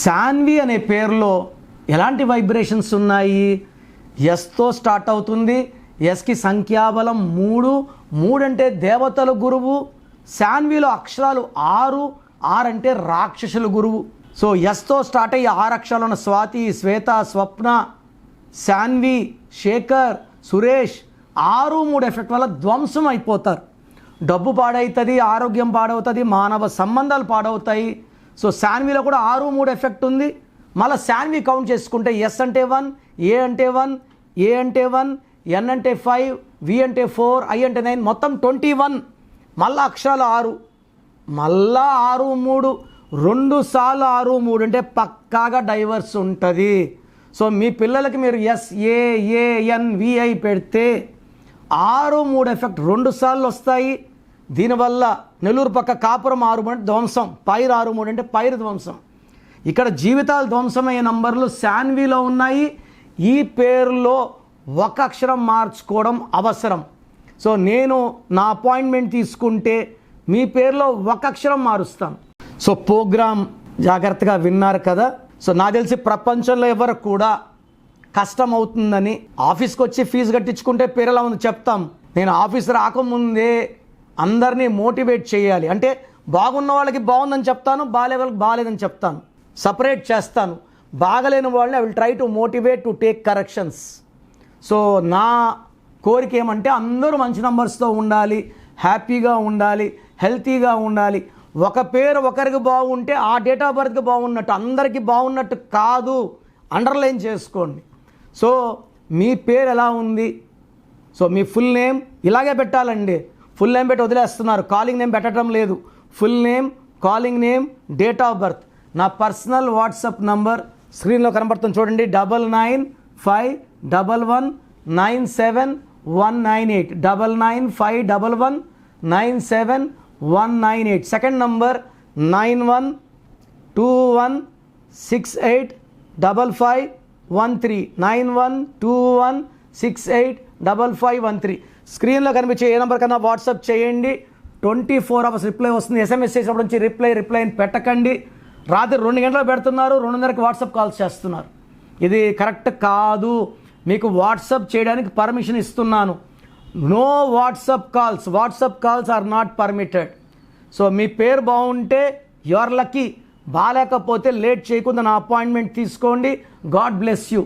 శాన్వి అనే పేరులో ఎలాంటి వైబ్రేషన్స్ ఉన్నాయి? ఎస్తో స్టార్ట్ అవుతుంది. ఎస్కి సంఖ్యాబలం 3. 3 అంటే దేవతల గురువు. శాన్విలో అక్షరాలు 6. 6 అంటే రాక్షసుల గురువు. సో ఎస్తో స్టార్ట్ అయ్యి 6 అక్షరాలు ఉన్న స్వాతి, శ్వేత, స్వప్న, శాన్వి, శేఖర్, సురేష్ 6, 3 ఎఫెక్ట్ వల్ల ధ్వంసం అయిపోతారు. డబ్బు పాడవుతుంది, ఆరోగ్యం పాడవుతుంది, మానవ సంబంధాలు పాడవుతాయి. సో శాన్విలో కూడా 6, 3 ఎఫెక్ట్ ఉంది. మళ్ళీ శాన్వి కౌంట్ చేసుకుంటే ఎస్ అంటే 1, ఏ అంటే 1, ఏ అంటే 1, ఎన్ అంటే 5, వి అంటే 4, ఐ అంటే 9, మొత్తం 21. మళ్ళీ అక్షరాలు 6, మళ్ళా 6, 3, 2 సార్లు 6, 3 అంటే పక్కాగా డైవర్స్ ఉంటుంది. సో మీ పిల్లలకి మీరు ఎస్, ఏ, ఎన్, విఐ పెడితే 6, 3 ఎఫెక్ట్ 2 సార్లు వస్తాయి. దీనివల్ల నెల్లూరు పక్క కాపురం 6 అంటే ధ్వంసం, పైరు 6, 3 అంటే పైరు ధ్వంసం. ఇక్కడ జీవితాలు ధ్వంసమయ్యే నంబర్లు శాన్విలో ఉన్నాయి. ఈ పేరులో ఒక అక్షరం మార్చుకోవడం అవసరం. సో నేను నా అపాయింట్మెంట్ తీసుకుంటే మీ పేరులో ఒక అక్షరం మారుస్తాను. సో ప్రోగ్రామ్ జాగ్రత్తగా విన్నారు కదా. సో నాకు తెలిసి ప్రపంచంలో ఎవరు కూడా కష్టం అవుతుందని ఆఫీస్కి వచ్చి ఫీజు కట్టించుకుంటే పేరు ఎలా ఉంది చెప్తాం. నేను ఆఫీస్ రాకముందే అందరినీ మోటివేట్ చేయాలి. అంటే బాగున్న వాళ్ళకి బాగుందని చెప్తాను, బాగాలే వాళ్ళకి బాగాలేదని చెప్తాను, సపరేట్ చేస్తాను. బాగలేని వాళ్ళని I will try to motivate to take corrections. So నా కోరిక ఏమంటే అందరూ మంచి నంబర్స్తో ఉండాలి, హ్యాపీగా ఉండాలి, హెల్తీగా ఉండాలి. ఒక పేరు ఒకరికి బాగుంటే ఆ డేట్ ఆఫ్ బర్త్కి బాగున్నట్టు, అందరికీ బాగున్నట్టు కాదు. అండర్లైన్ చేసుకోండి. సో మీ పేరు ఎలా ఉంది? సో మీ ఫుల్ నేమ్ ఇలాగే పెట్టాలండి. ఫుల్ నేమ్ పెట్టి వదిలేస్తున్నారు, కాలింగ్ నేమ్ పెట్టడం లేదు. Full name, calling name, date of birth. నా పర్సనల్ వాట్సాప్ నంబర్ స్క్రీన్లో కనబడుతుంది చూడండి, 9951197198, 9951197198. Second number 9121685513, 9121685513. స్క్రీన్లో కనిపించే ఏ నెంబర్ కన్నా వాట్సాప్ చేయండి. 24 అవర్స్ రిప్లై వస్తుంది. ఎస్ఎంఎస్ చేసినప్పుడు నుంచి రిప్లై పెట్టకండి. రాత్రి 2 గంటలు పెడుతున్నారు, 2:30కి వాట్సాప్ కాల్స్ చేస్తున్నారు. ఇది కరెక్ట్ కాదు. మీకు వాట్సాప్ చేయడానికి పర్మిషన్ ఇస్తున్నాను. No WhatsApp calls are not permitted. So మీ పేరు బాగుంటే యు ఆర్ లక్కీ, బాగాలేకపోతే లేట్ చేయకుండా నా అపాయింట్మెంట్ తీసుకోండి. God bless you.